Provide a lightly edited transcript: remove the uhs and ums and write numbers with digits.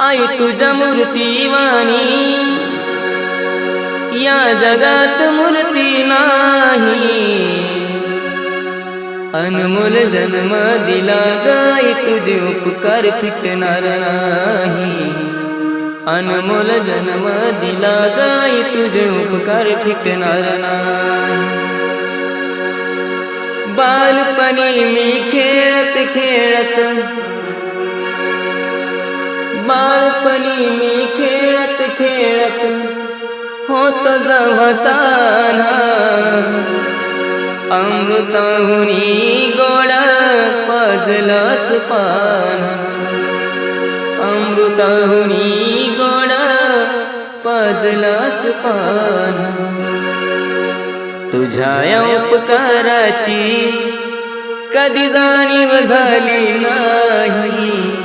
आई तुझ्या मूर्तीवाणी या जगात मूर्ती नाही। अनमोल जन्म दिला गाई तुझे उपकार फिटणार नाही। अनमोल जन्म दिला गाई तुझे उपकार फिटणार नाही। बालपणी मी खेळत खेळत बालपणी मी खेळत खेळत होत जवताना अमृताहुनी गोड पाजलास पान। अमृताहुनी गोड पाजलास पान। तुझ्या या उपकाराची कधी जाणीव झाली नाही।